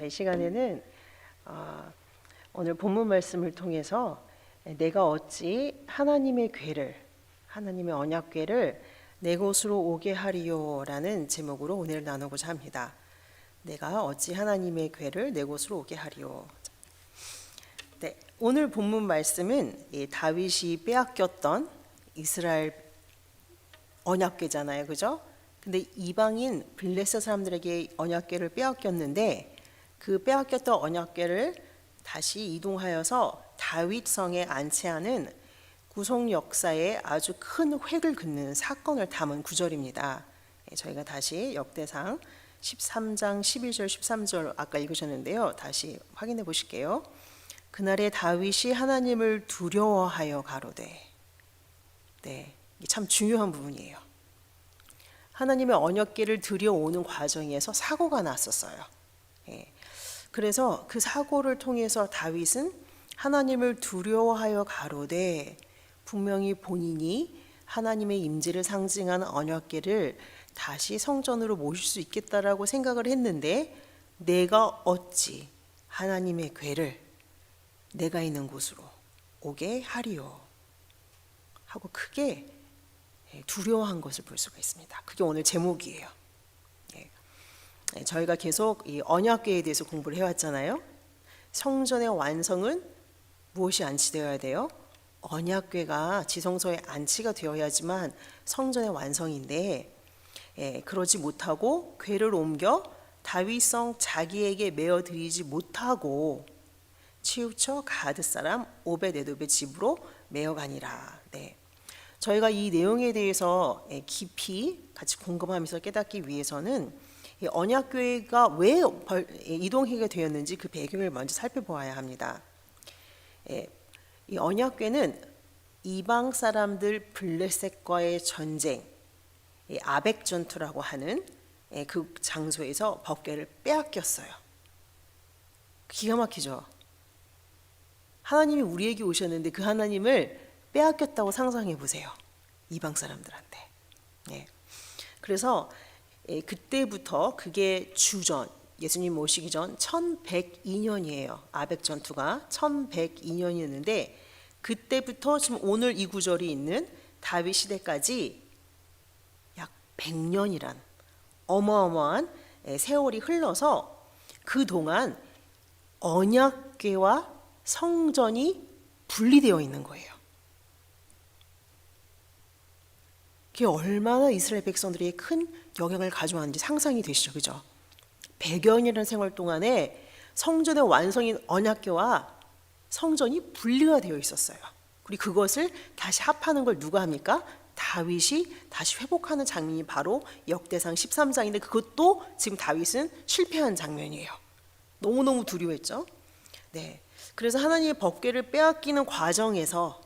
이 시간에는 오늘 본문 말씀을 통해서 내가 어찌 하나님의 궤를, 하나님의 언약궤를 내 곳으로 오게 하리요라는 제목으로 오늘 나누고자 합니다. 내가 어찌 하나님의 궤를 내 곳으로 오게 하리요. 네, 오늘 본문 말씀은 다윗이 빼앗겼던 이스라엘 언약궤잖아요, 그죠? 근데 이방인 블레셋 사람들에게 언약궤를 빼앗겼는데 그 빼앗겼던 언약궤를 다시 이동하여서 다윗 성에 안치하는 구속 역사에 아주 큰 획을 긋는 사건을 담은 구절입니다. 저희가 다시 역대상 13장 12절 13절 아까 읽으셨는데요. 다시 확인해 보실게요. 그날에 다윗이 하나님을 두려워하여 가로되, 네, 이게 참 중요한 부분이에요. 하나님의 언약궤를 들여오는 과정에서 사고가 났었어요. 그래서 그 사고를 통해서 다윗은 하나님을 두려워하여 가로되, 분명히 본인이 하나님의 임재를 상징하는 언약궤를 다시 성전으로 모실 수 있겠다라고 생각을 했는데, 내가 어찌 하나님의 궤를 내가 있는 곳으로 오게 하리요 하고 크게 두려워한 것을 볼 수가 있습니다. 그게 오늘 제목이에요. 저희가 계속 이 언약궤에 대해서 공부를 해왔잖아요. 성전의 완성은 무엇이 안치되어야 돼요? 언약궤가 지성소에 안치가 되어야지만 성전의 완성인데, 그러지 못하고 궤를 옮겨 다윗성 자기에게 메어 드리지 못하고 치우쳐 가드 사람 오벳에돔의 집으로 메어 가니라. 네. 저희가 이 내용에 대해서 깊이 같이 공감하면서 깨닫기 위해서는 이 언약궤가 왜 이동하게 되었는지 그 배경을 먼저 살펴보아야 합니다. 이 언약궤는 이방 사람들 블레셋과의 전쟁, 아벡 전투라고 하는 그 장소에서 법궤를 빼앗겼어요. 기가 막히죠. 하나님이 우리에게 오셨는데 그 하나님을 빼앗겼다고 상상해 보세요. 이방 사람들한테. 그래서 그때부터 그게 주전, 예수님 오시기 전 1102년이에요. 아벡 전투가 1102년이었는데 그때부터 지금 오늘 이 구절이 있는 다윗 시대까지 약 100년이란 어마어마한 세월이 흘러서 그동안 언약궤와 성전이 분리되어 있는 거예요. 그게 얼마나 이스라엘 백성들에게 큰 영향을 가져왔는지 상상이 되시죠, 그죠? 100여 년이라는 생활 동안에 성전의 완성인 언약궤와 성전이 분리가 되어 있었어요. 그리고 그것을 다시 합하는 걸 누가 합니까? 다윗이 다시 회복하는 장면이 바로 역대상 13장인데 그것도 지금 다윗은 실패한 장면이에요. 너무너무 두려워했죠. 네. 그래서 하나님의 법궤를 빼앗기는 과정에서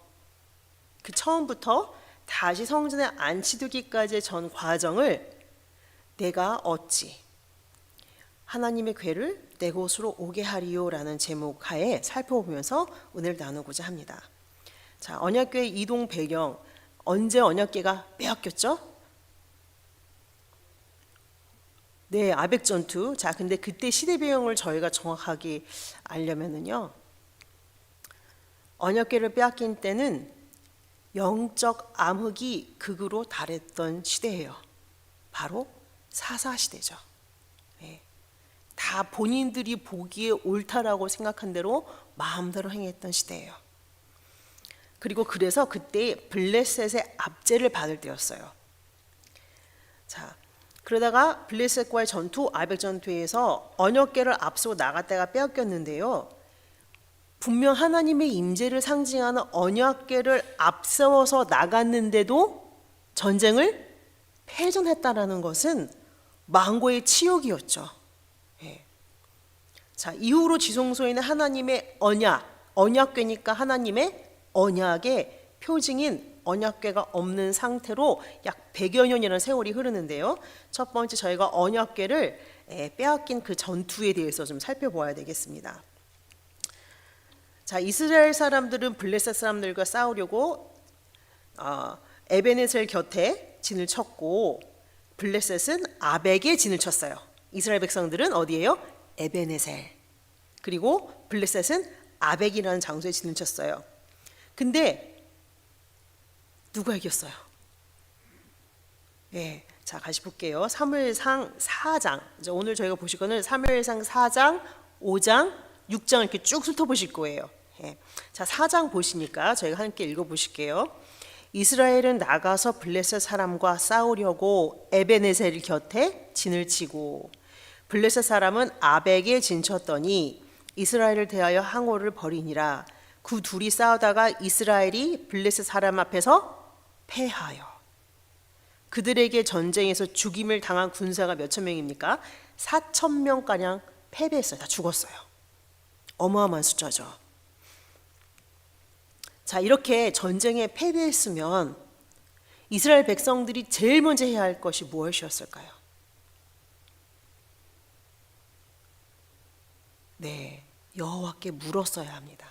그 처음부터 다시 성전에 안치되기까지의 전 과정을 내가 어찌 하나님의 궤를 내 곳으로 오게 하리요라는 제목 하에 살펴보면서 오늘 나누고자 합니다. 자, 언약궤의 이동 배경, 언제 언약궤가 빼앗겼죠? 네, 아벡 전투. 자, 근데 그때 시대 배경을 저희가 정확하게 알려면은요, 언약궤를 빼앗긴 때는 영적 암흑이 극으로 달했던 시대예요. 바로 사사 시대죠. 다 본인들이 보기에 옳다라고 생각한 대로 마음대로 행했던 시대예요. 그리고 그래서 그때 블레셋의 압제를 받을 때였어요. 자, 그러다가 블레셋과의 전투, 아벡 전투에서 언약궤를 앞서고 나갔다가 빼앗겼는데요. 분명 하나님의 임재를 상징하는 언약궤를 앞세워서 나갔는데도 전쟁을 패전했다라는 것은 망고의 치욕이었죠. 자, 이후로 지성소에 있는 하나님의 언약궤니까 하나님의 언약의 표징인 언약궤가 없는 상태로 약 100여 년이라는 세월이 흐르는데요. 첫 번째 저희가 언약궤를 빼앗긴 그 전투에 대해서 좀 살펴봐야 되겠습니다. 자, 이스라엘 사람들은 블레셋 사람들과 싸우려고 에베네셀 곁에 진을 쳤고 블레셋은 아벡에 진을 쳤어요. 이스라엘 백성들은 어디예요? 에베네셀, 그리고 블레셋은 아벡이라는 장소에 진을 쳤어요. 근데 누가 이겼어요? 예, 자 같이 볼게요. 사무엘상 4장. 오늘 저희가 보실 거는 사무엘상 4장, 5장, 6장 이렇게 쭉 훑어보실 거예요. 예. 자 4장 보시니까 저희가 함께 읽어보실게요. 이스라엘은 나가서 블레셋 사람과 싸우려고 에베네셀 곁에 진을 치고 블레셋 사람은 아벡에 진쳤더니 이스라엘을 대하여 항오를 벌이니라. 그 둘이 싸우다가 이스라엘이 블레셋 사람 앞에서 패하여 그들에게 전쟁에서 죽임을 당한 군사가 몇천 명입니까? 4천 명가량 패배했어요. 다 죽었어요. 어마어마한 숫자죠. 자, 이렇게 전쟁에 패배했으면 이스라엘 백성들이 제일 먼저 해야 할 것이 무엇이었을까요? 네, 여호와께 물었어야 합니다.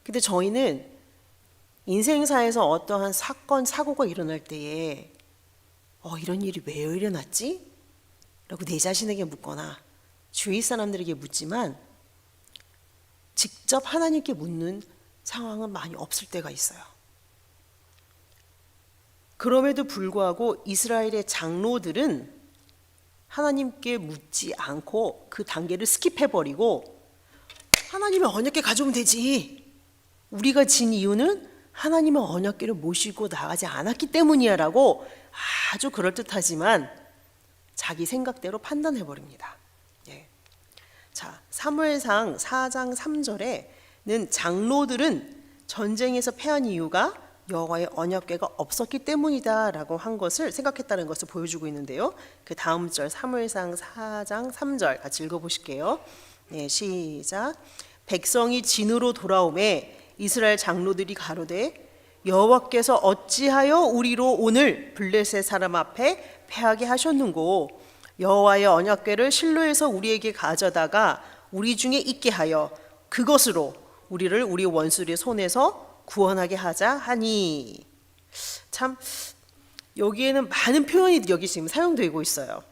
근데 저희는 인생사에서 어떠한 사건, 사고가 일어날 때에 이런 일이 왜 일어났지? 라고 내 자신에게 묻거나 주위 사람들에게 묻지만 직접 하나님께 묻는 상황은 많이 없을 때가 있어요. 그럼에도 불구하고 이스라엘의 장로들은 하나님께 묻지 않고 그 단계를 스킵해버리고 하나님의 언약궤 가져오면 되지. 우리가 진 이유는 하나님의 언약궤를 모시고 나가지 않았기 때문이야 라고 아주 그럴듯하지만 자기 생각대로 판단해버립니다. 예. 자, 사무엘상 4장 3절에는 장로들은 전쟁에서 패한 이유가 여호와의 언약궤가 없었기 때문이다 라고 한 것을 생각했다는 것을 보여주고 있는데요. 그 다음 절 사무엘상 4장 3절 같이 읽어보실게요. 네, 시작. 백성이 진으로 돌아오매 이스라엘 장로들이 가로되 여호와께서 어찌하여 우리로 오늘 블레셋 사람 앞에 패하게 하셨는고 여호와의 언약궤를 실로에서 우리에게 가져다가 우리 중에 있게 하여 그것으로 우리를 우리 원수의 손에서 구원하게 하자 하니. 참 여기에는 많은 표현이 여기 지금 사용되고 있어요.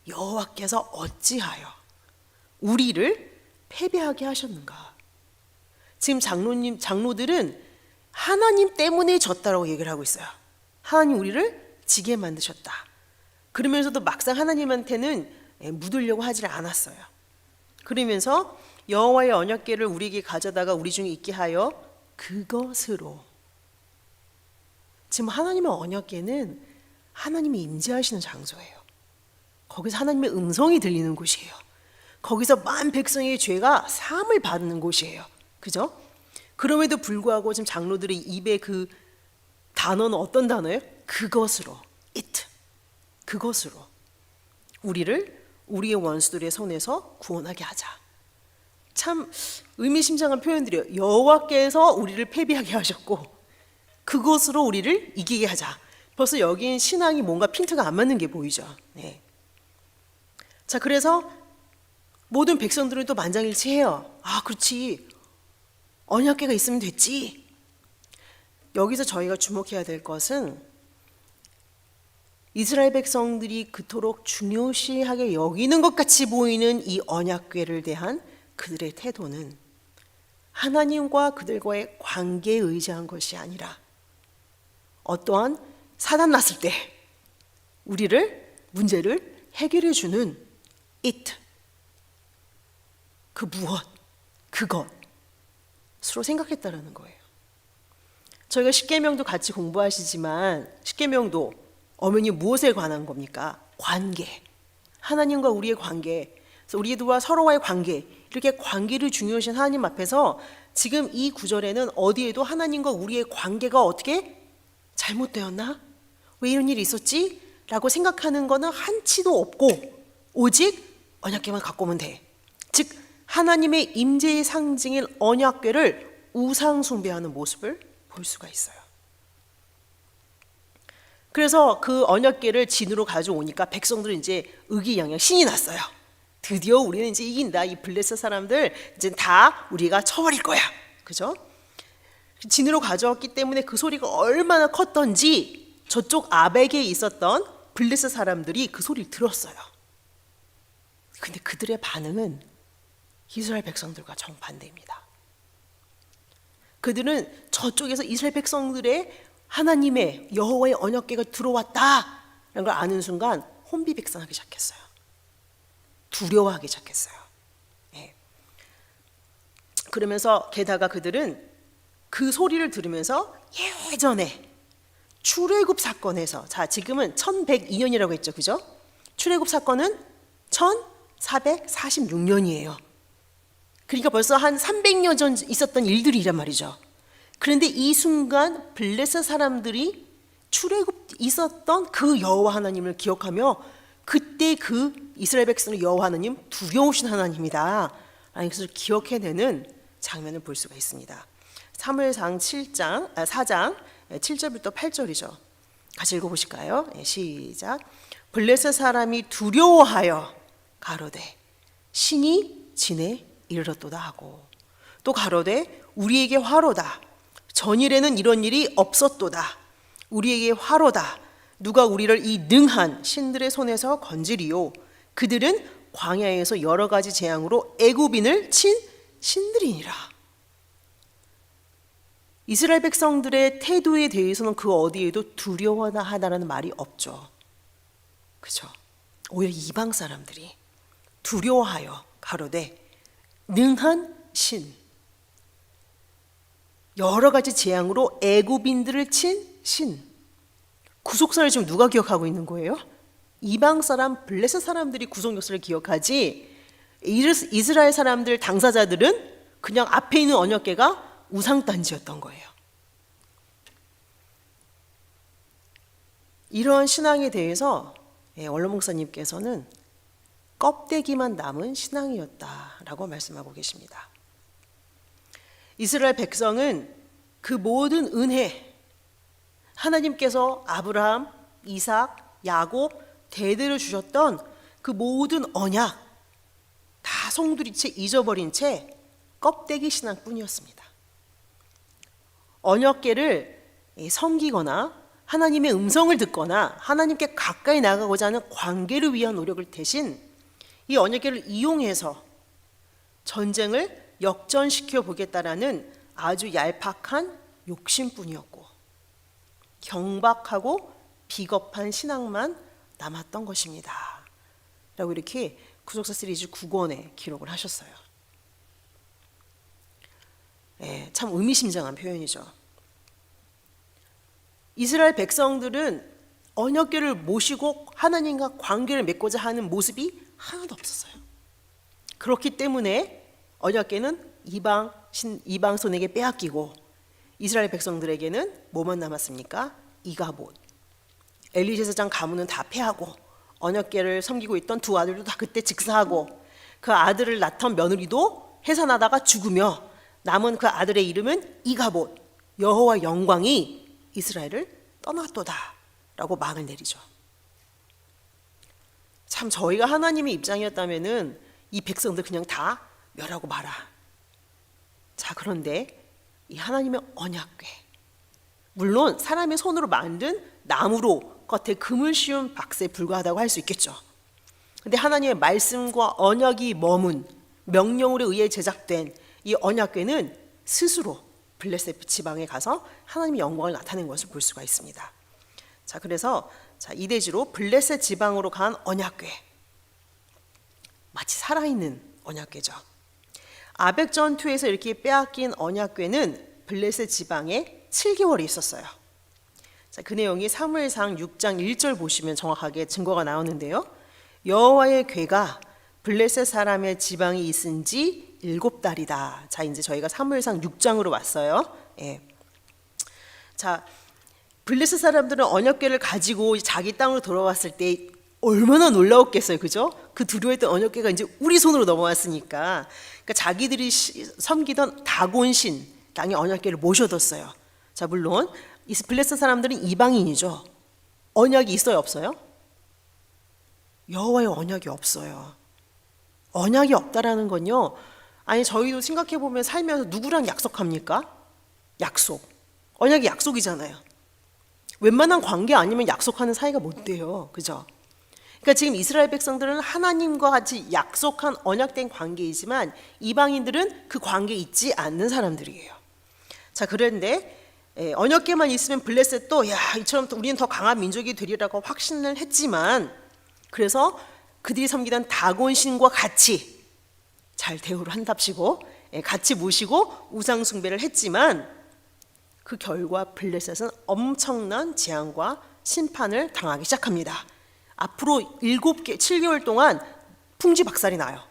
여호와께서 어찌하여 우리를 패배하게 하셨는가. 지금 장로들은 하나님 때문에 졌다라고 얘기를 하고 있어요. 하나님 우리를 지게 만드셨다. 그러면서도 막상 하나님한테는 묻으려고 하질 않았어요. 그러면서 여호와의 언약궤를 우리에게 가져다가 우리 중에 있게 하여 그것으로. 지금 하나님의 언약궤는 하나님이 임재하시는 장소예요. 거기서 하나님의 음성이 들리는 곳이에요. 거기서 만 백성의 죄가 사함을 받는 곳이에요. 그죠? 그럼에도 불구하고 지금 장로들의 입에 그 단어는 어떤 단어예요? 그것으로. it. 그것으로 우리를 우리의 원수들의 손에서 구원하게 하자. 참 의미심장한 표현들이에요. 여호와께서 우리를 패배하게 하셨고 그것으로 우리를 이기게 하자. 벌써 여기엔 신앙이 뭔가 핀트가 안 맞는 게 보이죠. 네. 자, 그래서 모든 백성들은 또 만장일치해요. 아, 그렇지. 언약궤가 있으면 됐지. 여기서 저희가 주목해야 될 것은 이스라엘 백성들이 그토록 중요시하게 여기는 것 같이 보이는 이 언약궤를 대한 그들의 태도는 하나님과 그들과의 관계에 의지한 것이 아니라 어떠한 사단 났을 때 우리를 문제를 해결해 주는 it, 그 무엇, 그것으로 생각했다라는 거예요. 저희가 십계명도 같이 공부하시지만 십계명도 엄연히 무엇에 관한 겁니까? 관계, 하나님과 우리의 관계, 그래서 우리와 서로와의 관계, 이렇게 관계를 중요시한 하나님 앞에서 지금 이 구절에는 어디에도 하나님과 우리의 관계가 어떻게 잘못되었나? 왜 이런 일이 있었지? 라고 생각하는 것은 한치도 없고 오직 언약궤만 갖고 오면 돼. 즉 하나님의 임재의 상징인 언약궤를 우상 숭배하는 모습을 볼 수가 있어요. 그래서 그 언약궤를 진으로 가져오니까 백성들은 이제 의기양양 신이 났어요. 드디어 우리는 이제 이긴다. 이 블레셋 사람들 이제 다 우리가 쳐버릴 거야. 그죠? 진으로 가져왔기 때문에 그 소리가 얼마나 컸던지 저쪽 아벡에 있었던 블레셋 사람들이 그 소리를 들었어요. 근데 그들의 반응은 이스라엘 백성들과 정반대입니다. 그들은 저쪽에서 이스라엘 백성들의 하나님의 여호와의 언약궤가 들어왔다라는 걸 아는 순간 혼비백산하기 시작했어요. 두려워하기 시작했어요. 예. 그러면서 게다가 그들은 그 소리를 들으면서 예전에 출애굽 사건에서, 자 지금은 1102년이라고 했죠, 그죠? 출애굽 사건은 1446년이에요. 그러니까 벌써 한 300년 전 있었던 일들이란 말이죠. 그런데 이 순간 블레셋 사람들이 출애굽 있었던 그 여호와 하나님을 기억하며 그때 그 이스라엘 백성의 여호와 하나님 두려우신 하나님이다 라는 것을 기억해내는 장면을 볼 수가 있습니다. 사무엘상 4장 7절부터 8절이죠. 같이 읽어보실까요? 시작. 블레셋 사람이 두려워하여 가로되 신이 진에 이르렀도다 하고, 또 가로되 우리에게 화로다. 전일에는 이런 일이 없었도다. 우리에게 화로다. 누가 우리를 이 능한 신들의 손에서 건지리요. 그들은 광야에서 여러 가지 재앙으로 애굽인을 친 신들이니라. 이스라엘 백성들의 태도에 대해서는 그 어디에도 두려워하다라는 말이 없죠. 그죠? 오히려 이방 사람들이 두려워하여 가로되 능한 신, 여러 가지 재앙으로 애굽인들을 친 신. 구속사를 지금 누가 기억하고 있는 거예요? 이방 사람, 블레셋 사람들이 구속 역사를 기억하지, 이스라엘 사람들 당사자들은 그냥 앞에 있는 언약궤가 우상단지였던 거예요. 이러한 신앙에 대해서 원로 목사님께서는 껍데기만 남은 신앙이었다라고 말씀하고 계십니다. 이스라엘 백성은 그 모든 은혜, 하나님께서 아브라함, 이삭, 야곱 대대로 주셨던 그 모든 언약 다 송두리 채 잊어버린 채 껍데기 신앙뿐이었습니다. 언약궤를 섬기거나 하나님의 음성을 듣거나 하나님께 가까이 나가고자 하는 관계를 위한 노력을 대신 이 언약궤를 이용해서 전쟁을 역전시켜 보겠다라는 아주 얄팍한 욕심뿐이었고 경박하고 비겁한 신앙만 남았던 것입니다 라고 이렇게 구속사 시리즈 9권에 기록을 하셨어요. 참 의미심장한 표현이죠. 이스라엘 백성들은 언약궤를 모시고 하나님과 관계를 맺고자 하는 모습이 하나도 없었어요. 그렇기 때문에 언약궤는 이방 손에게 빼앗기고 이스라엘 백성들에게는 뭐만 남았습니까? 이가봇. 엘리 제사장 가문은 다 패하고 언약궤를 섬기고 있던 두 아들도 다 그때 직사하고 그 아들을 낳던 며느리도 해산하다가 죽으며 남은 그 아들의 이름은 이가봇. 여호와 영광이 이스라엘을 떠났도다 라고 막을 내리죠. 참 저희가 하나님의 입장이었다면은 이 백성들 그냥 다 멸하고 마라. 자, 그런데 이 하나님의 언약궤, 물론 사람의 손으로 만든 나무로 겉에 금을 씌운 박스에 불과하다고 할 수 있겠죠. 근데 하나님의 말씀과 언약이 머문 명령으로 의해 제작된 이 언약궤는 스스로 블레셋 지방에 가서 하나님의 영광을 나타낸 것을 볼 수가 있습니다. 자, 그래서 이대지로 블레셋 지방으로 간 언약궤, 마치 살아있는 언약궤죠. 아벡 전투에서 이렇게 빼앗긴 언약궤는 블레셋 지방에 7개월이 있었어요. 자, 그 내용이 사무엘상 6장 1절 보시면 정확하게 증거가 나오는데요. 여호와의 궤가 블레셋 사람의 지방에 있은 지 7달이다. 자, 이제 저희가 사무엘상 6장으로 왔어요. 자, 블레셋 사람들은 언약궤를 가지고 자기 땅으로 돌아왔을 때 얼마나 놀라웠겠어요, 그죠? 그 두려워했던 언약궤가 이제 우리 손으로 넘어왔으니까, 그러니까 자기들이 섬기던 다곤신 땅의 언약궤를 모셔뒀어요. 자, 물론 이 블레셋 사람들은 이방인이죠. 언약이 있어요, 없어요? 여호와의 언약이 없어요. 언약이 없다라는 건요, 아니 저희도 생각해 보면 살면서 누구랑 약속합니까? 약속. 언약이 약속이잖아요. 웬만한 관계 아니면 약속하는 사이가 못 돼요, 그죠? 그러니까 지금 이스라엘 백성들은 하나님과 같이 약속한 언약된 관계이지만 이방인들은 그 관계에 있지 않는 사람들이에요. 자, 그런데 언약궤만 있으면 블레셋도 야, 이처럼 우리는 더 강한 민족이 되리라고 확신을 했지만, 그래서 그들이 섬기던 다곤 신과 같이 잘 대우를 한답시고 같이 모시고 우상 숭배를 했지만, 그 결과 블레셋은 엄청난 재앙과 심판을 당하기 시작합니다. 앞으로 7개월 동안 풍지박살이 나요.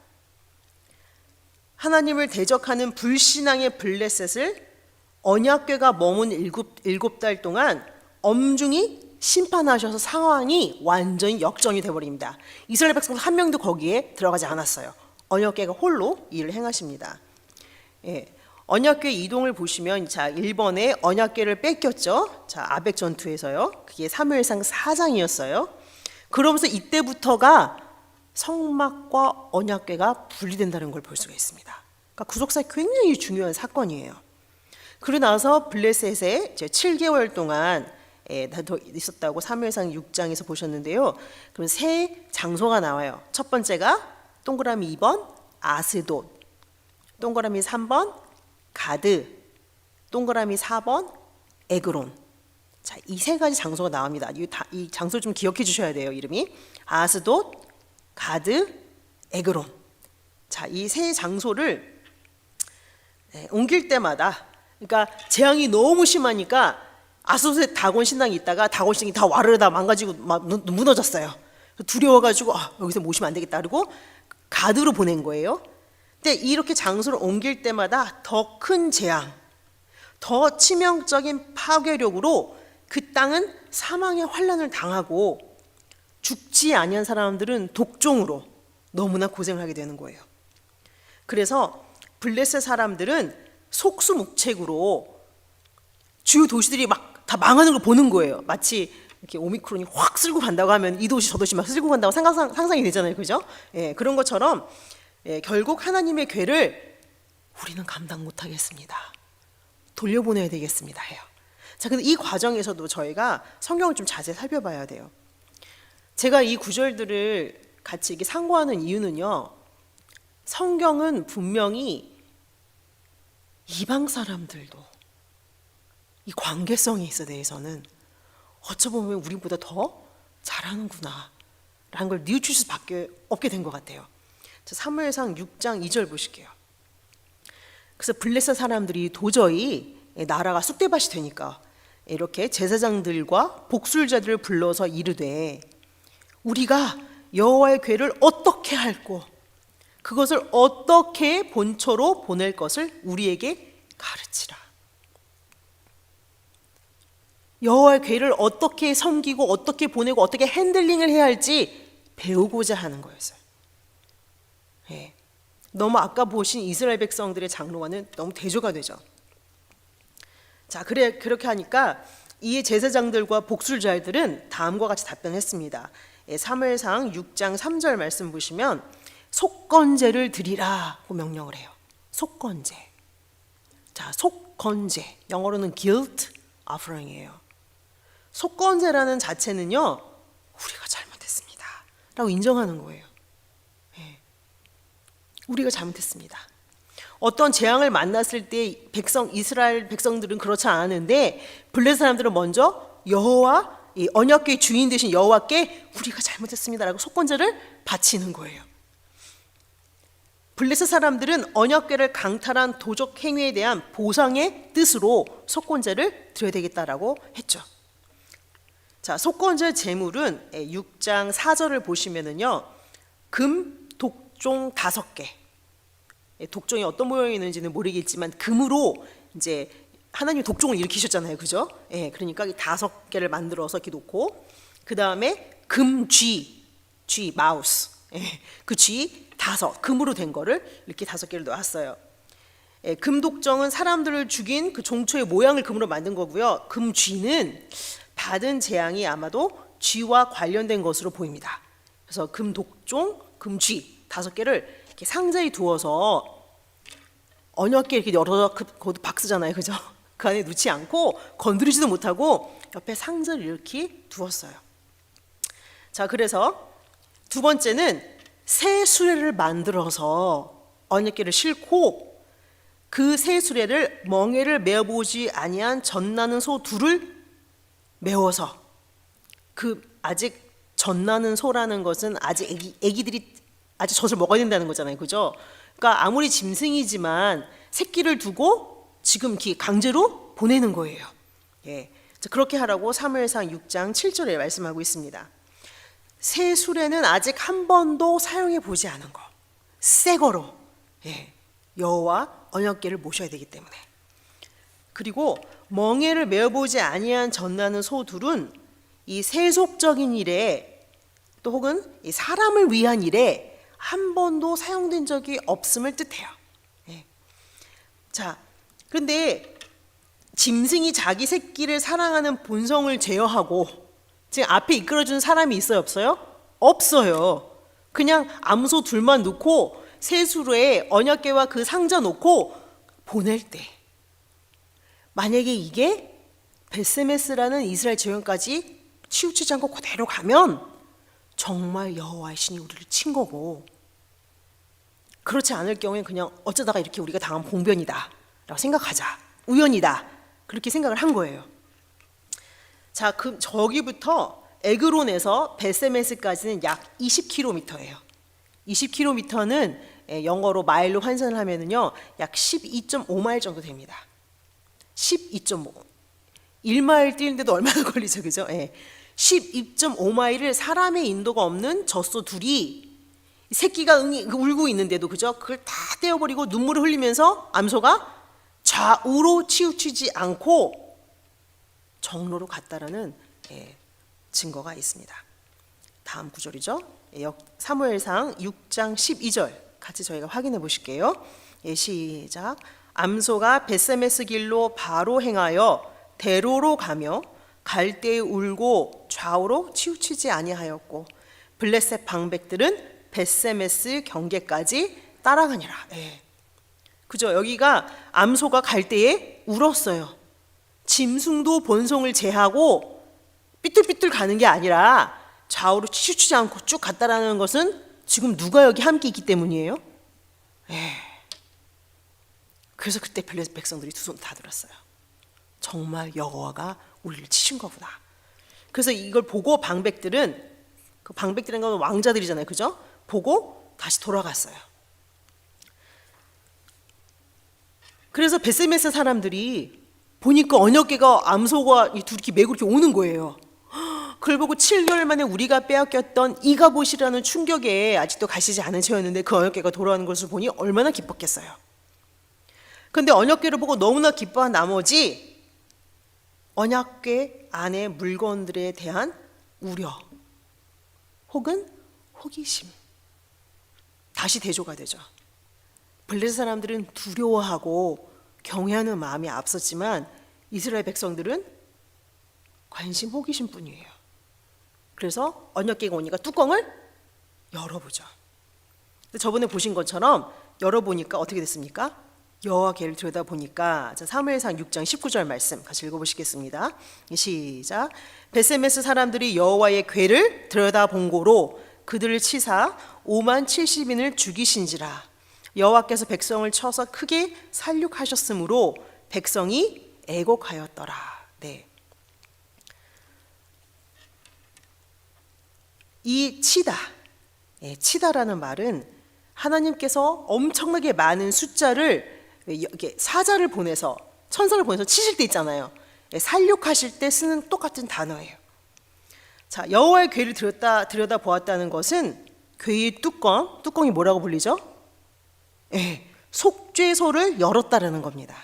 하나님을 대적하는 불신앙의 블레셋을 언약궤가 머문 7달 동안 엄중히 심판하셔서 상황이 완전히 역전이 되어버립니다. 이스라엘 백성 한 명도 거기에 들어가지 않았어요. 언약궤가 홀로 일을 행하십니다. 언약궤 이동을 보시면, 자, 1번에 언약궤를 뺏겼죠. 자, 아벡 전투에서요. 그게 사무엘상 4장이었어요. 그러면서 이때부터가 성막과 언약궤가 분리된다는 걸 볼 수가 있습니다. 그러니까 구속사에 굉장히 중요한 사건이에요. 그러고 나서 블레셋에 7개월 동안 더 있었다고 사무엘상 6장에서 보셨는데요. 그럼 세 장소가 나와요. 첫 번째가 동그라미 2번 아스돗, 동그라미 3번 가드, 동그라미 4번 에그론. 자, 이 세 가지 장소가 나옵니다. 이 장소를 좀 기억해 주셔야 돼요. 이름이 아스돗, 가드, 에그론. 자, 이 세 장소를 옮길 때마다, 그러니까 재앙이 너무 심하니까 아스돗에 다곤 신당이 있다가 다곤 신당이 다 와르르 다 망가지고 막 무너졌어요. 두려워가지고 여기서 모시면 안 되겠다 그러고 가드로 보낸 거예요. 근데 이렇게 장소를 옮길 때마다 더 큰 재앙, 더 치명적인 파괴력으로 그 땅은 사망의 환난을 당하고 죽지 아니한 사람들은 독종으로 너무나 고생을 하게 되는 거예요. 그래서 블레셋 사람들은 속수무책으로 주요 도시들이 막 다 망하는 걸 보는 거예요. 마치 이렇게 오미크론이 확 쓸고 간다고 하면 이 도시 저 도시 막 쓸고 간다고 상상이 되잖아요, 그죠? 그런 것처럼 결국 하나님의 궤를 우리는 감당 못하겠습니다, 돌려보내야 되겠습니다 해요. 자, 근데 이 과정에서도 저희가 성경을 좀 자세히 살펴봐야 돼요. 제가 이 구절들을 같이 이렇게 상고하는 이유는요, 성경은 분명히 이방 사람들도 이 관계성에 있어 대해서는 어쩌보면 우리보다 더 잘하는구나 라는 걸 뉘우칠 수밖에 없게 된 것 같아요. 자, 사무엘상 6장 2절 보실게요. 그래서 블레셋 사람들이 도저히 나라가 쑥대밭이 되니까 이렇게 제사장들과 복술자들을 불러서 이르되 우리가 여호와의 궤를 어떻게 할꼬 그것을 어떻게 본처로 보낼 것을 우리에게 가르치라. 여호와의 궤를 어떻게 섬기고 어떻게 보내고 어떻게 핸들링을 해야 할지 배우고자 하는 거였어요. 너무 아까 보신 이스라엘 백성들의 장로와는 너무 대조가 되죠. 자, 그렇게 하니까 이 제사장들과 복술자들은 다음과 같이 답변했습니다. 사무엘상 6장 3절 말씀 보시면 속건제를 드리라고 명령을 해요. 속건제. 자, 속건제. 영어로는 guilt offering이에요. 속건제라는 자체는요, 우리가 잘못했습니다 라고 인정하는 거예요. 우리가 잘못했습니다. 어떤 재앙을 만났을 때 이스라엘 백성들은 그렇지 않았는데 블레셋 사람들은 먼저 여호와, 이 언약궤의 주인 되신 여호와께 우리가 잘못했습니다라고 속건제를 바치는 거예요. 블레셋 사람들은 언약궤를 강탈한 도적 행위에 대한 보상의 뜻으로 속건제를 드려야 되겠다라고 했죠. 자, 속건제 제물은 6장 4절을 보시면은요, 금 독종 5개. 독종이 어떤 모양이 있는지는 모르겠지만 금으로 이제 하나님 독종을 일으키셨잖아요, 그죠? 그러니까 5개를 만들어서 이렇게 놓고, 그 다음에 금쥐, 마우스, 그 쥐 5, 금으로 된 거를 이렇게 5개를 놓았어요. 금독정은 사람들을 죽인 그 종초의 모양을 금으로 만든 거고요. 금쥐는 받은 재앙이 아마도 쥐와 관련된 것으로 보입니다. 그래서 금독종, 금쥐 5개를 이렇게 상자에 두어서 언약궤 이렇게 열어서 그것도 박스잖아요, 그죠? 그 안에 넣지 않고 건드리지도 못하고 옆에 상자를 이렇게 두었어요. 자, 그래서 두 번째는 새 수레를 만들어서 언약궤를 싣고 그 새 수레를 멍에를 메어보지 아니한 젖나는 소 둘을 메워서, 그 아직 젖나는 소라는 것은 아직 애기들이 아직 젖을 먹어야 된다는 거잖아요, 그죠? 그러니까 아무리 짐승이지만 새끼를 두고 지금 이렇게 강제로 보내는 거예요. 예, 그렇게 하라고 사무엘상 6장 7절에 말씀하고 있습니다. 새 수레는 아직 한 번도 사용해 보지 않은 거, 새 거로, 예, 여호와 언약궤를 모셔야 되기 때문에. 그리고 멍에를 메어보지 아니한 젖나는 소 둘은 이 세속적인 일에 또 혹은 이 사람을 위한 일에 한 번도 사용된 적이 없음을 뜻해요. 예. 자, 그런데 짐승이 자기 새끼를 사랑하는 본성을 제어하고 지금 앞에 이끌어주는 사람이 있어요, 없어요? 없어요. 그냥 암소 둘만 놓고 세수로에 언약궤와 그 상자 놓고 보낼 때, 만약에 이게 벳세메스라는 이스라엘 재원까지 치우치지 않고 그대로 가면 정말 여호와의 신이 우리를 친 거고, 그렇지 않을 경우에는 그냥 어쩌다가 이렇게 우리가 당한 봉변이다 라고 생각하자, 우연이다, 그렇게 생각을 한 거예요. 자, 그 저기부터 에그론에서 벳세메스까지는 약 20km예요. 20km는 영어로 마일로 환산을 하면은요 약 12.5마일 정도 됩니다. 12.5. 1마일 뛰는데도 얼마나 걸리죠, 그죠? 예. 12.5마일을 사람의 인도가 없는 젖소 둘이 새끼가 울고 있는데도, 그죠? 그걸 다 떼어버리고 눈물을 흘리면서 암소가 좌우로 치우치지 않고 정로로 갔다라는 증거가 있습니다. 다음 구절이죠. 사무엘상 6장 12절 같이 저희가 확인해 보실게요. 시작. 암소가 벳세메스 길로 바로 행하여 대로로 가며 갈대에 울고 좌우로 치우치지 아니하였고 블레셋 방백들은 벳세메스 경계까지 따라가니라. 그죠? 여기가 암소가 갈대에 울었어요. 짐승도 본성을 제하고 삐뚤삐뚤 가는 게 아니라 좌우로 치우치지 않고 쭉 갔다라는 것은 지금 누가 여기 함께 있기 때문이에요? 그래서 그때 블레셋 백성들이 두 손 다 들었어요. 정말 여호와가 우리를 치신 거구나. 그래서 이걸 보고 방백들은, 그 방백들은 건 왕자들이잖아요, 그죠? 보고 다시 돌아갔어요. 그래서 벳세메스 사람들이 보니까 언약궤가 암소가 둘이 이렇게 메고 이렇게 오는 거예요. 그걸 보고 7개월 만에 우리가 빼앗겼던 이가봇이라는 충격에 아직도 가시지 않은 채였는데 그 언약궤가 돌아오는 것을 보니 얼마나 기뻤겠어요. 그런데 언약궤를 보고 너무나 기뻐한 나머지 언약궤 안에 물건들에 대한 우려 혹은 호기심, 다시 대조가 되죠. 블레셋 사람들은 두려워하고 경외하는 마음이 앞섰지만 이스라엘 백성들은 관심, 호기심 뿐이에요. 그래서 언약궤가 오니까 뚜껑을 열어보죠. 저번에 보신 것처럼 열어보니까 어떻게 됐습니까? 여호와 궤를 들여다보니까, 사무엘상 6장 19절 말씀 같이 읽어보시겠습니다. 시작. 벳세메스 사람들이 여호와의 궤를 들여다본 고로 그들을 치사 5만 70인을 죽이신지라. 여호와께서 백성을 쳐서 크게 살육하셨으므로 백성이 애곡하였더라. 네. 이 치다, 치다라는 말은 하나님께서 엄청나게 많은 숫자를, 이렇게 사자를 보내서, 천사를 보내서 치실 때 있잖아요. 살육하실 때 쓰는 똑같은 단어예요. 자, 여호와의 궤를 들여다 보았다는 것은 궤의 뚜껑이 뭐라고 불리죠? 속죄소를 열었다라는 겁니다.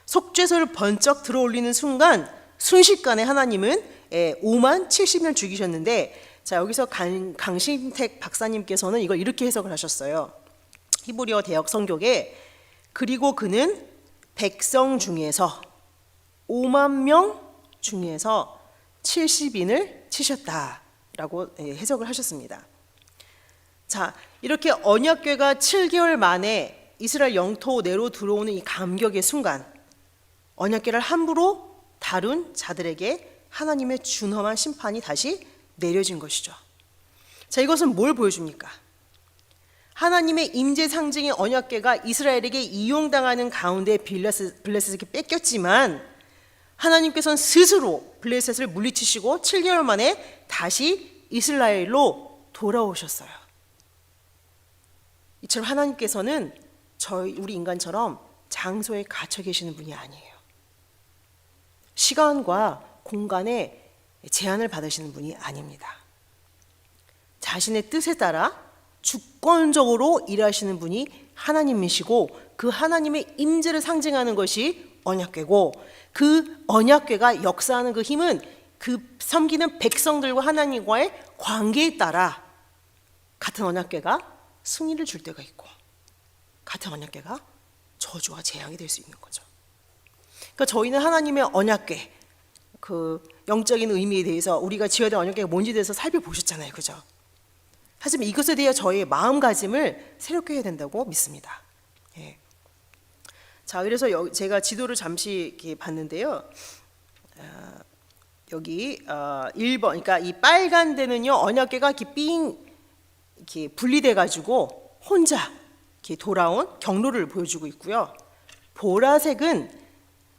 속죄소를 번쩍 들어올리는 순간 순식간에 하나님은 5만 70명 죽이셨는데, 자, 여기서 강신택 박사님께서는 이걸 이렇게 해석을 하셨어요. 히브리어 대역 성경에 그리고 그는 백성 중에서 5만 명 중에서 70인을 치셨다라고 해석을 하셨습니다. 자, 이렇게 언약궤가 7개월 만에 이스라엘 영토 내로 들어오는 이 감격의 순간, 언약궤를 함부로 다룬 자들에게 하나님의 준엄한 심판이 다시 내려진 것이죠. 자, 이것은 뭘 보여줍니까? 하나님의 임재 상징의 언약궤가 이스라엘에게 이용당하는 가운데 블레셋에게 뺏겼지만 하나님께서는 스스로 블레셋을 물리치시고 7개월 만에 다시 이스라엘로 돌아오셨어요. 이처럼 하나님께서는 우리 인간처럼 장소에 갇혀 계시는 분이 아니에요. 시간과 공간에 제한을 받으시는 분이 아닙니다. 자신의 뜻에 따라 주권적으로 일하시는 분이 하나님이시고 그 하나님의 임재를 상징하는 것이 언약궤고 그 언약궤가 역사하는 그 힘은 그 섬기는 백성들과 하나님과의 관계에 따라 같은 언약궤가 승리를 줄 때가 있고 같은 언약궤가 저주와 재앙이 될 수 있는 거죠. 그러니까 저희는 하나님의 언약궤 그 영적인 의미에 대해서 우리가 지어야 될 언약궤가 뭔지에 대해서 살펴보셨잖아요, 그죠? 하지만 이것에 대해 저희의 마음가짐을 새롭게 해야 된다고 믿습니다. 예. 자, 그래서 제가 지도를 잠시 이렇게 봤는데요. 여기 1번, 그러니까 이 빨간 데는요 언약궤가 이렇게 분리돼 가지고 혼자 이렇게 돌아온 경로를 보여주고 있고요. 보라색은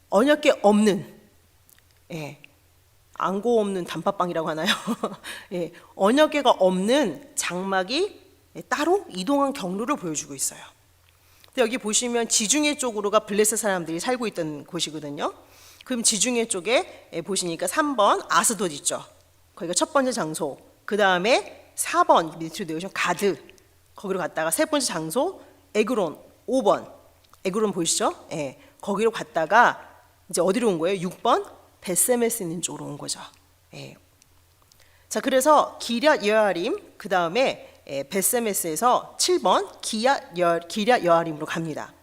언약궤 없는, 안고 없는 단팥빵이라고 하나요? 예, 언약궤가 없는 장막이 따로 이동한 경로를 보여주고 있어요. 근데 여기 보시면 지중해 쪽으로가 블레셋 사람들이 살고 있던 곳이거든요. 그럼 지중해 쪽에 보시니까 3번 아스돗 있죠. 거기가 첫 번째 장소. 그 다음에 4번 밑으로 내려오시면 가드. 거기로 갔다가 세 번째 장소 에그론 5번. 에그론 보이시죠? 예, 거기로 갔다가 이제 어디로 온 거예요? 6번 벳세메스 있는 쪽으로 온 거죠. 예. 자, 그래서 기럇 여아림 그 다음에 벳세메스에서 7번 기럇 여아림으로 갑니다.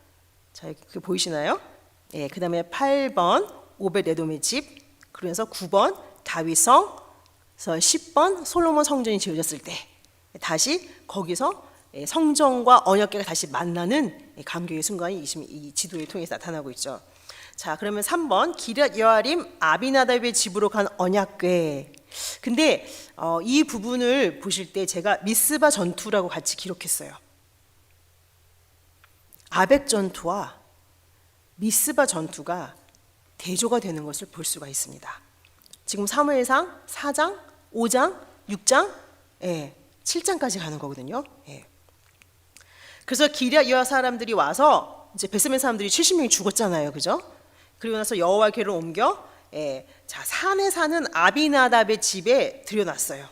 자, 이렇게 보이시나요? 예, 그 다음에 8번 오벳에돔의 집, 그러면서 9번 다윗성, 10번 솔로몬 성전이 지어졌을 때 다시 거기서 성전과 언약궤가 다시 만나는 감격의 순간이 이 지도를 통해서 나타나고 있죠. 자, 그러면 3번 기럇 여아림 아비나답의 집으로 간 언약궤. 근데 이 부분을 보실 때 제가 미스바 전투라고 같이 기록했어요. 아벡 전투와 미스바 전투가 대조가 되는 것을 볼 수가 있습니다. 지금 사무엘상 4장, 5장, 6장, 7장까지 가는 거거든요. 그래서 기럇 여아 사람들이 와서 이제 벳세메 사람들이 70명이 죽었잖아요, 그죠? 그리고 나서 여호와 궤를 옮겨 자, 산에 사는 아비나답의 집에 들여놨어요.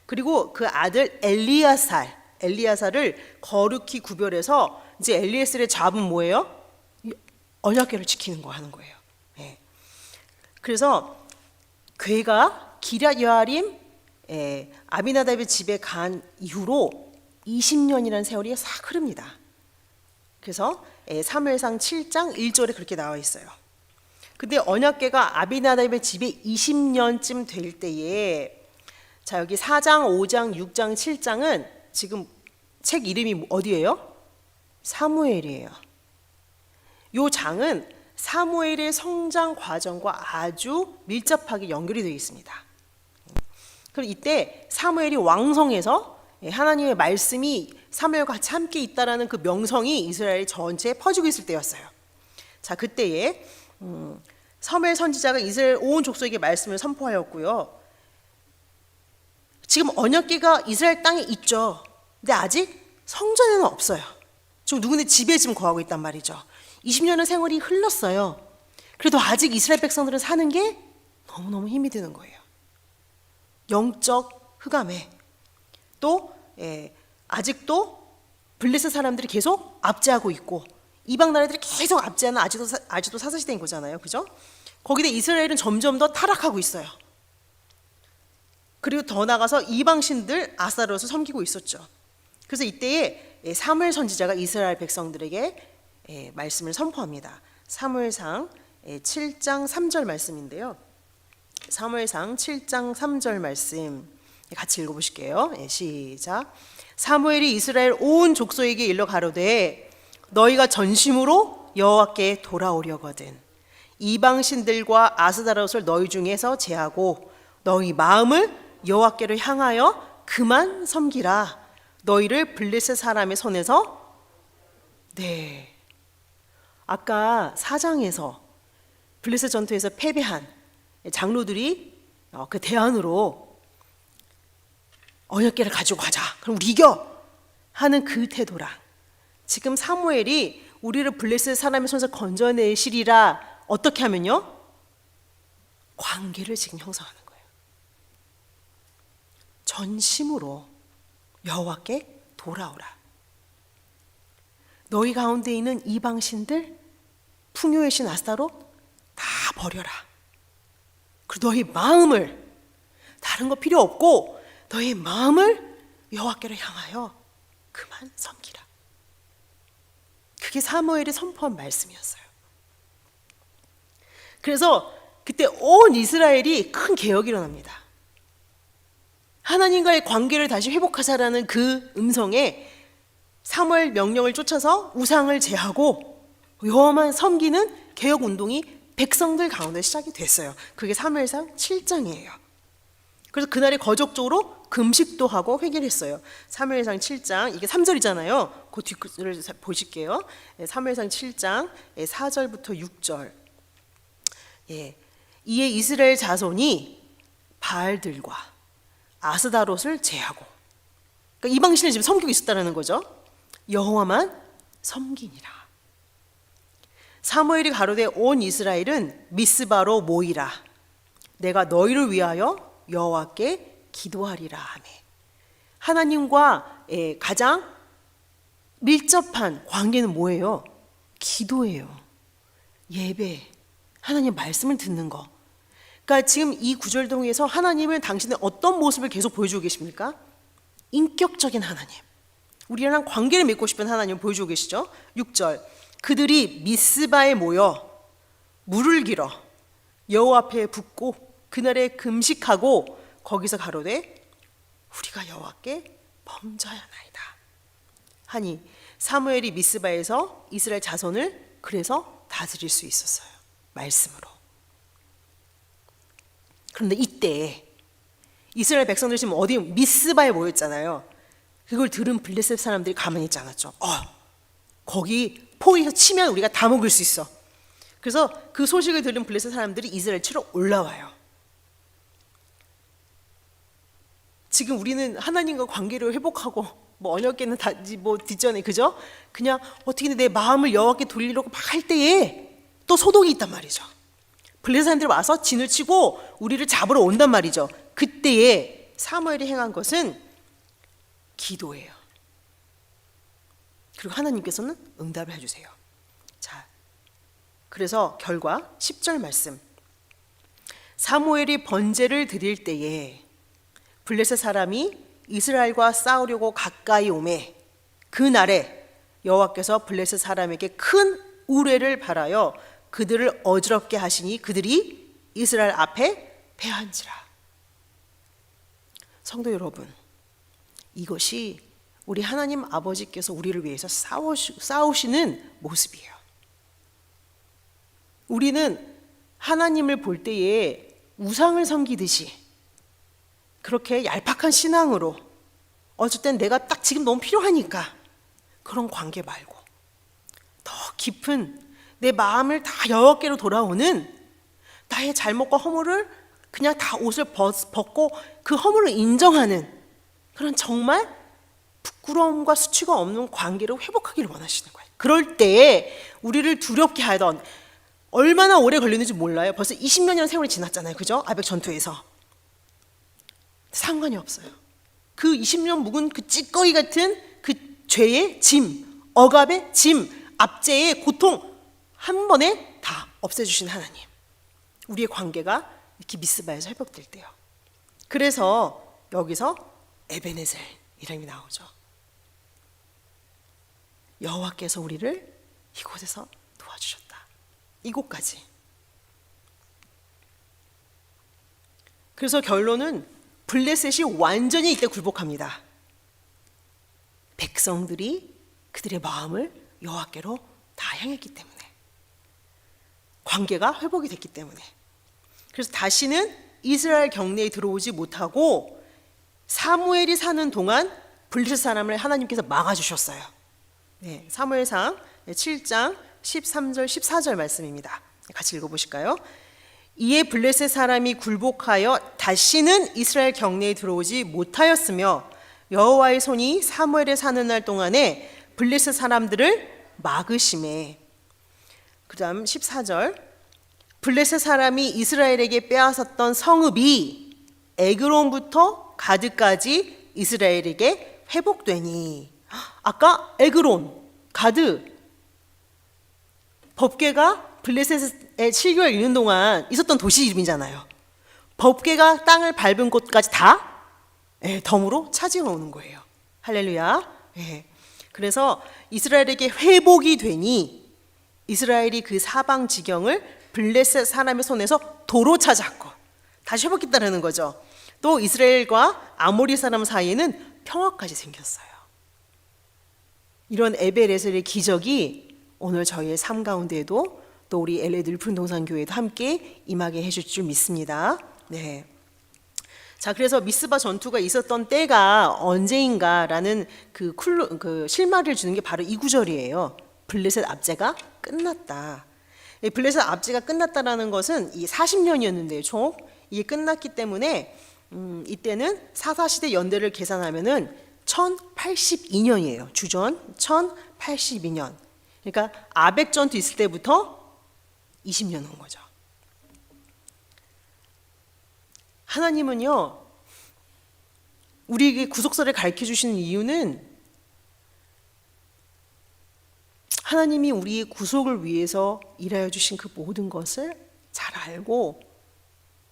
그리고 그 아들 엘리야살을 거룩히 구별해서 이제 엘리에셀의 잡은 뭐예요? 언약궤를 지키는 거 하는 거예요. 그래서 궤가 기럇 여아림 아비나답의 집에 간 이후로 20년이라는 세월이 싹 흐릅니다. 그래서 사무엘상 7장 1절에 그렇게 나와 있어요. 근데 언약궤가 아비나답의 집에 20년쯤 될 때에 자, 여기 4장, 5장, 6장, 7장은 지금 책 이름이 어디예요? 사무엘이에요. 요 장은 사무엘의 성장 과정과 아주 밀접하게 연결이 되어 있습니다. 그럼 이때 사무엘이 왕성해서 하나님의 말씀이 사무엘과 같이 함께 있다라는 그 명성이 이스라엘 전체에 퍼지고 있을 때였어요. 자, 그때에 사무엘 선지자가 이스라엘 온 족속에게 말씀을 선포하였고요. 지금 언약궤가 이스라엘 땅에 있죠. 근데 아직 성전에는 없어요. 지금 누구네 집에 지금 거하고 있단 말이죠. 20년의 세월이 흘렀어요. 그래도 아직 이스라엘 백성들은 사는 게 너무너무 힘이 드는 거예요. 영적 흑암에 또 아직도 블레셋 사람들이 계속 압제하고 있고 이방 나라들이 계속 압제하는 아직도 사사시대인 거잖아요, 그죠? 거기다 이스라엘은 점점 더 타락하고 있어요. 그리고 더 나가서 이방신들 아사롯을 섬기고 있었죠. 그래서 이때에 사무엘 선지자가 이스라엘 백성들에게 말씀을 선포합니다. 사무엘상 7장 3절 말씀인데요. 사무엘상 7장 3절 말씀 같이 읽어보실게요. 시작. 사무엘이 이스라엘 온 족속에게 일러 가로되 너희가 전심으로 여호와께 돌아오려거든 이방신들과 아스다롯을 너희 중에서 제하고 너희 마음을 여호와께로 향하여 그만 섬기라. 너희를 블레셋 사람의 손에서 네. 아까 4장에서 블레셋 전투에서 패배한 장로들이 그 대안으로 언약궤를 가지고 가자. 그럼 우리 이겨. 하는 그 태도랑 지금 사무엘이 우리를 블레셋 사람의 손에서 건져내시리라 어떻게 하면요? 관계를 지금 형성하는 거예요. 전심으로 여호와께 돌아오라. 너희 가운데 있는 이방신들, 풍요의 신 아스타롯 다 버려라. 그리고 너희 마음을, 다른 거 필요 없고 너희 마음을 여호와께로 향하여 그만 섬기라. 그게 사무엘이 선포한 말씀이었어요. 그래서 그때 온 이스라엘이 큰 개혁이 일어납니다. 하나님과의 관계를 다시 회복하자라는 그 음성에 사무엘 명령을 쫓아서 우상을 제하고 여호와만 섬기는 개혁 운동이 백성들 가운데 시작이 됐어요. 그게 사무엘상 7장이에요. 그래서 그날에 거적적으로 금식도 하고 회개를 했어요. 사무엘상 7장, 이게 3절이잖아요. 그 뒷글을 보실게요. 사무엘상 7장 4절부터 6절. 예. 이에 이스라엘 자손이 바알들과 아스다롯을 제하고, 그러니까 이방신을 지금 섬기고 있었다는 거죠. 여호와만 섬기니라. 사무엘이 가로되 온 이스라엘은 미스바로 모이라. 내가 너희를 위하여 여호와께 기도하리라 하매. 하나님과 가장 밀접한 관계는 뭐예요? 기도예요. 예배, 하나님 말씀을 듣는 거. 그러니까 지금 이 구절 통해서 하나님은 당신의 어떤 모습을 계속 보여주고 계십니까? 인격적인 하나님, 우리랑 관계를 맺고 싶은 하나님을 보여주고 계시죠. 6절, 그들이 미스바에 모여 물을 길어 여호와 앞에 붓고 그날에 금식하고 거기서 가로되 우리가 여호와께 범죄하였나이다 하니 사무엘이 미스바에서 이스라엘 자손을 그래서 다스릴 수 있었어요. 말씀으로. 그런데 이때 이스라엘 백성들 지금 어디 미스바에 모였잖아요. 그걸 들은 블레셋 사람들이 가만히 있지 않았죠. 거기 포위해서 치면 우리가 다 먹을 수 있어. 그래서 그 소식을 들은 블레셋 사람들이 이스라엘 치러 올라와요. 지금 우리는 하나님과 관계를 회복하고 뭐 언약궤는 다 뭐 뒷전에 그죠? 그냥 어떻게든 내 마음을 여호와께 돌리려고 막 할 때에 또 소동이 있단 말이죠. 블레셋 사람들이 와서 진을 치고 우리를 잡으러 온단 말이죠. 그때에 사무엘이 행한 것은 기도예요. 그리고 하나님께서는 응답을 해주세요. 자, 그래서 결과 10절 말씀. 사무엘이 번제를 드릴 때에 블레셋 사람이 이스라엘과 싸우려고 가까이 오매 그 날에 여호와께서 블레셋 사람에게 큰 우레를 발하여 그들을 어지럽게 하시니 그들이 이스라엘 앞에 패한지라. 성도 여러분, 이것이 우리 하나님 아버지께서 우리를 위해서 싸우시는 모습이에요. 우리는 하나님을 볼 때에 우상을 섬기듯이 그렇게 얄팍한 신앙으로 어쩔 땐 내가 딱 지금 너무 필요하니까 그런 관계 말고 더 깊은 내 마음을 다 여호와께로 돌아오는 나의 잘못과 허물을 그냥 다 옷을 벗고 그 허물을 인정하는 그런 정말 부끄러움과 수치가 없는 관계를 회복하기를 원하시는 거예요. 그럴 때에 우리를 두렵게 하던 얼마나 오래 걸리는지 몰라요. 벌써 20년이라는 세월이 지났잖아요. 그죠? 아벡 전투에서. 상관이 없어요. 그 20년 묵은 그 찌꺼기 같은 그 죄의 짐, 억압의 짐, 압제의 고통 한 번에 다 없애주신 하나님. 우리의 관계가 이렇게 미스바에서 회복될 때요. 그래서 여기서 에베네셀 이름이 나오죠. 여호와께서 우리를 이곳에서 도와주셨다. 이곳까지. 그래서 결론은 블레셋이 완전히 이때 굴복합니다. 백성들이 그들의 마음을 여호와께로 다 향했기 때문에, 관계가 회복이 됐기 때문에. 그래서 다시는 이스라엘 경내에 들어오지 못하고 사무엘이 사는 동안 블레셋 사람을 하나님께서 막아주셨어요. 네, 사무엘상 7장 13절 14절 말씀입니다. 같이 읽어보실까요? 이에 블레셋 사람이 굴복하여 다시는 이스라엘 경내에 들어오지 못하였으며 여호와의 손이 사무엘에 사는 날 동안에 블레셋 사람들을 막으심에. 그 다음 14절, 블레셋 사람이 이스라엘에게 빼앗았던 성읍이 에그론부터 가드까지 이스라엘에게 회복되니. 아까 에그론, 가드, 법궤가 블레셋에 7개월 있는 동안 있었던 도시 이름이잖아요. 법궤가 땅을 밟은 곳까지 다 덤으로 차지해오는 거예요. 할렐루야. 그래서 이스라엘에게 회복이 되니 이스라엘이 그 사방 지경을 블레셋 사람의 손에서 도로 찾았고 다시 회복했다는 거죠. 또 이스라엘과 아모리 사람 사이에는 평화까지 생겼어요. 이런 에벨에셀의 기적이 오늘 저희의 삶 가운데에도 또 우리 LA 늘fun동산교회도 함께 임하게 해줄 줄 믿습니다. 네. 자, 그래서 미스바 전투가 있었던 때가 언제인가라는 그 실마리를 주는 게 바로 이 구절이에요. 블레셋 압제가 끝났다. 블레셋 압제가 끝났다라는 것은 이 40년이었는데요, 총 이게 끝났기 때문에 이때는 사사시대 연대를 계산하면은 1082년이에요. 주전 1082년. 그러니까 아벡 전투 있을 때부터 20년 온 거죠. 하나님은요, 우리에게 구속사를 가르쳐 주시는 이유는 하나님이 우리의 구속을 위해서 일하여 주신 그 모든 것을 잘 알고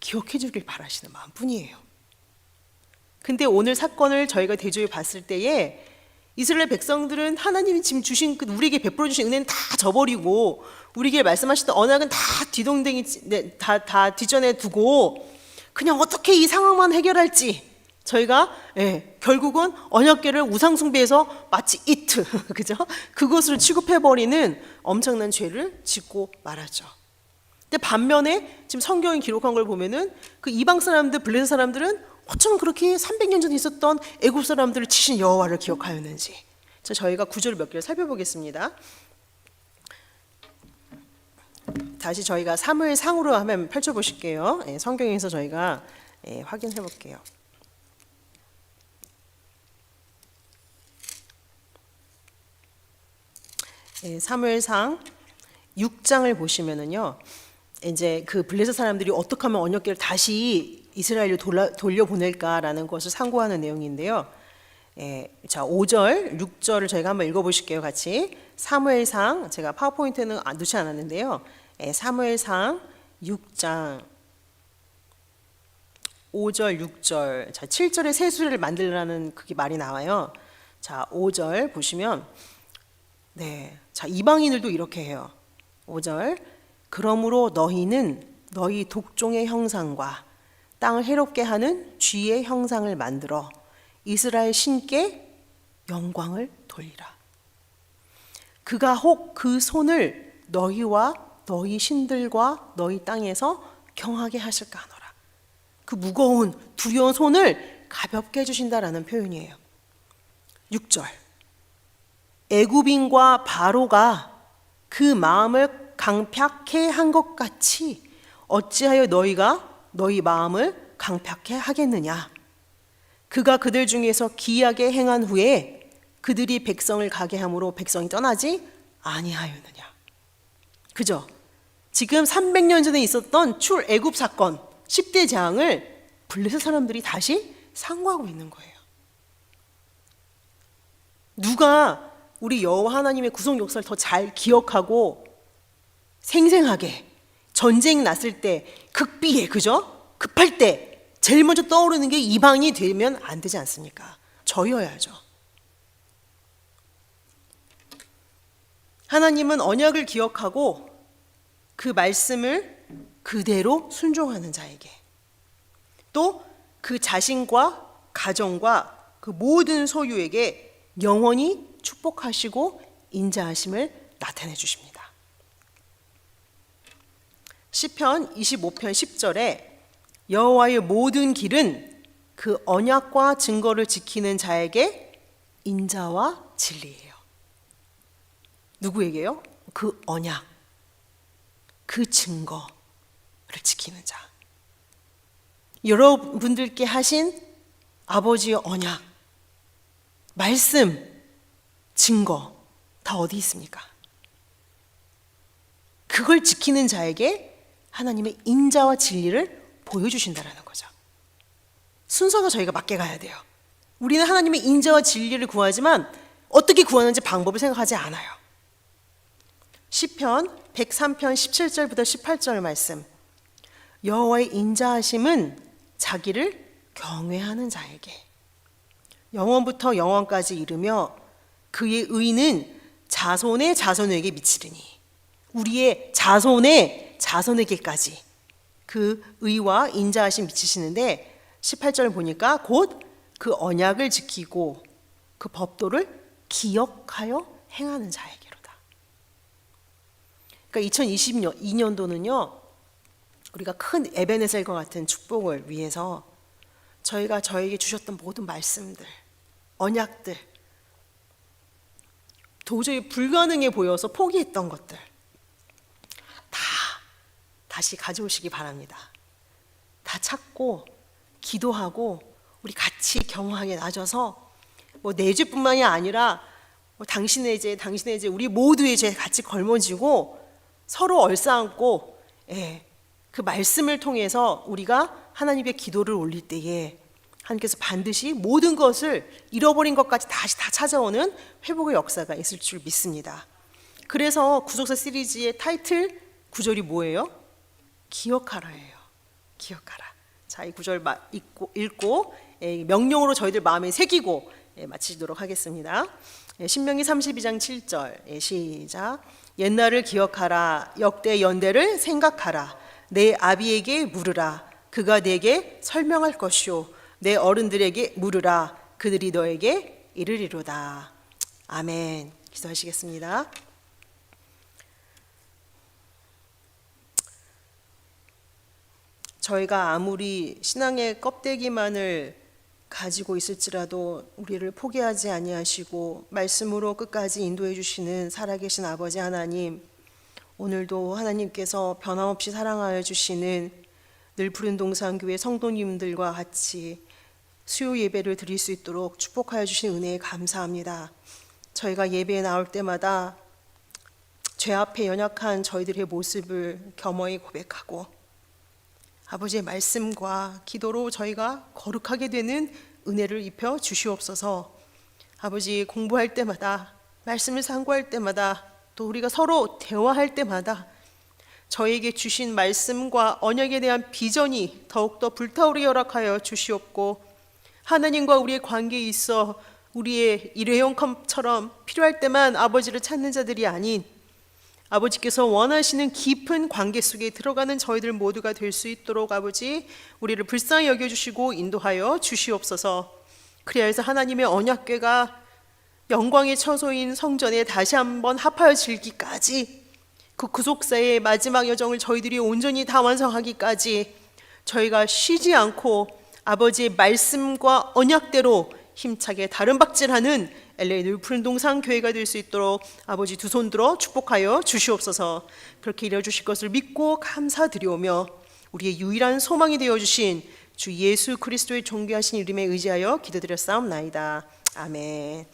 기억해 주길 바라시는 마음뿐이에요. 근데 오늘 사건을 저희가 대조해 봤을 때에 이스라엘 백성들은 하나님이 지금 주신 우리에게 베풀어 주신 은혜는 다 저버리고 우리에게 말씀하셨던 언약은 다 다 뒷전에 두고 그냥 어떻게 이 상황만 해결할지 저희가 결국은 언약궤를 우상 숭배해서 마치 이트 그죠? 그것을 취급해버리는 엄청난 죄를 짓고 말하죠. 근데 반면에 지금 성경이 기록한 걸 보면은 그 이방 사람들, 블레셋 사람들은 어쩜 그렇게 300년 전에 있었던 애굽 사람들을 치신 여호와를 기억하였는지. 저희가 구절을 몇 개를 살펴보겠습니다. 다시 저희가 사무엘상으로 한번 펼쳐보실게요. 성경에서 저희가 확인해 볼게요. 사무엘상 6장을 보시면은요, 이제 그 블레셋 사람들이 어떻게 하면 언약궤를 다시 이스라엘로 돌려보낼까라는 것을 상고하는 내용인데요. 자, 5절, 6절을 저희가 한번 읽어보실게요, 같이. 사무엘상, 제가 파워포인트는 넣지 않았는데요. 사무엘상 6장 5절, 6절. 자, 7절에 세수를 만들라는 그게 말이 나와요. 자, 5절 보시면, 자, 이방인들도 이렇게 해요. 5절. 그러므로 너희는 너희 독종의 형상과 땅을 해롭게 하는 쥐의 형상을 만들어 이스라엘 신께 영광을 돌리라. 그가 혹 그 손을 너희와 너희 신들과 너희 땅에서 경하게 하실까 하노라. 그 무거운 두려운 손을 가볍게 해주신다라는 표현이에요. 6절. 애굽인과 바로가 그 마음을 강팍해 한 것 같이 어찌하여 너희가 너희 마음을 강팍해 하겠느냐. 그가 그들 중에서 기이하게 행한 후에 그들이 백성을 가게 함으로 백성이 떠나지 아니하였느냐. 그죠? 지금 300년 전에 있었던 출애굽 사건 10대 재앙을 블레셋 사람들이 다시 상고하고 있는 거예요. 누가 우리 여호와 하나님의 구속 역사를 더 잘 기억하고 생생하게 전쟁 났을 때 극비에, 그죠? 급할 때 제일 먼저 떠오르는 게 이방이 되면 안 되지 않습니까? 저희여야죠. 하나님은 언약을 기억하고 그 말씀을 그대로 순종하는 자에게, 또 그 자신과 가정과 그 모든 소유에게 영원히 축복하시고 인자하심을 나타내 주십니다. 시편 25편 10절에 여호와의 모든 길은 그 언약과 증거를 지키는 자에게 인자와 진리예요. 누구에게요? 그 언약, 그 증거를 지키는 자. 여러분들께 하신 아버지의 언약, 말씀, 증거 다 어디 있습니까? 그걸 지키는 자에게 하나님의 인자와 진리를 보여주신다라는 거죠. 순서가 저희가 맞게 가야 돼요. 우리는 하나님의 인자와 진리를 구하지만 어떻게 구하는지 방법을 생각하지 않아요. 시편 103편 17절부터 18절 말씀. 여호와의 인자하심은 자기를 경외하는 자에게 영원부터 영원까지 이르며 그의 의는 자손의 자손에게 미치리니. 우리의 자손의 자손에게까지 그 의와 인자하심 미치시는데 18절 보니까 곧 그 언약을 지키고 그 법도를 기억하여 행하는 자에게로다. 그러니까 2022년도는요 우리가 큰 에베네셀과 같은 축복을 위해서 저희가 저에게 주셨던 모든 말씀들, 언약들, 도저히 불가능해 보여서 포기했던 것들 다 다시 가져오시기 바랍니다. 다 찾고 기도하고 우리 같이 경험하게 나눠서 뭐 내 죄뿐만이 아니라 뭐 당신의 죄, 우리 모두의 죄 같이 걸머지고 서로 얼싸안고 그 말씀을 통해서 우리가 하나님의 기도를 올릴 때에 하나님께서 반드시 모든 것을 잃어버린 것까지 다시 다 찾아오는 회복의 역사가 있을 줄 믿습니다. 그래서 구속사 시리즈의 타이틀 구절이 뭐예요? 기억하라예요. 기억하라. 자, 이 구절 읽고 명령으로 저희들 마음에 새기고 마치도록 하겠습니다. 신명기 32장 7절 시작. 옛날을 기억하라. 역대 연대를 생각하라. 내 아비에게 물으라. 그가 내게 설명할 것이요. 내 어른들에게 물으라. 그들이 너에게 이르리로다. 아멘. 기도하시겠습니다. 저희가 아무리 신앙의 껍데기만을 가지고 있을지라도 우리를 포기하지 아니하시고 말씀으로 끝까지 인도해 주시는 살아계신 아버지 하나님, 오늘도 하나님께서 변함없이 사랑하여 주시는 늘 푸른 동산교회 성도님들과 같이 수요 예배를 드릴 수 있도록 축복하여 주신 은혜에 감사합니다. 저희가 예배에 나올 때마다 죄 앞에 연약한 저희들의 모습을 겸허히 고백하고 아버지의 말씀과 기도로 저희가 거룩하게 되는 은혜를 입혀 주시옵소서. 아버지, 공부할 때마다 말씀을 상고할 때마다 또 우리가 서로 대화할 때마다 저에게 주신 말씀과 언약에 대한 비전이 더욱더 불타오르게 허락하여 주시옵고 하나님과 우리의 관계에 있어 우리의 일회용 컵처럼 필요할 때만 아버지를 찾는 자들이 아닌 아버지께서 원하시는 깊은 관계 속에 들어가는 저희들 모두가 될 수 있도록 아버지 우리를 불쌍히 여겨주시고 인도하여 주시옵소서. 그래야 해서 하나님의 언약궤가 영광의 처소인 성전에 다시 한번 합하여질기까지 그 구속사의 마지막 여정을 저희들이 온전히 다 완성하기까지 저희가 쉬지 않고 아버지의 말씀과 언약대로 힘차게 다름박질하는 LA 늘 푸른 동산 교회가 될 수 있도록 아버지 두 손 들어 축복하여 주시옵소서. 그렇게 이루어주실 것을 믿고 감사드리오며 우리의 유일한 소망이 되어주신 주 예수 그리스도의 존귀하신 이름에 의지하여 기도드렸사옵나이다. 아멘.